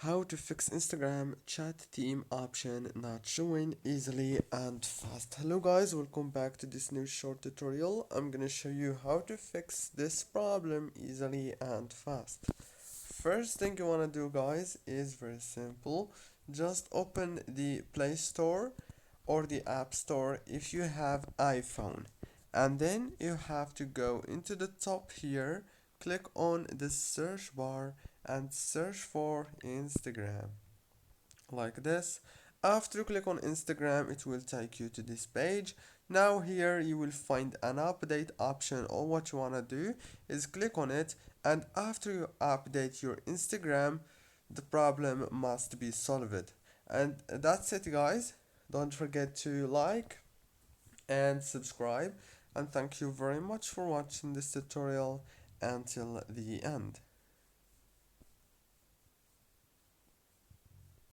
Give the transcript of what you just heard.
How to fix Instagram chat theme option not showing easily and fast. Hello guys, welcome back to this new short tutorial. I'm gonna show you how to fix this problem easily and fast. First thing you wanna do guys is very simple. Just open the Play Store or the App Store if you have iPhone. And then you have to go into the top here, click on the search bar and search for Instagram like this. After you click on Instagram, it will take you to this page. Now here you will find an update option. All what you want to do is click on it, and after you update your Instagram, the problem must be solved. And that's it guys. Don't forget to like and subscribe, and thank you very much for watching this tutorial until the end.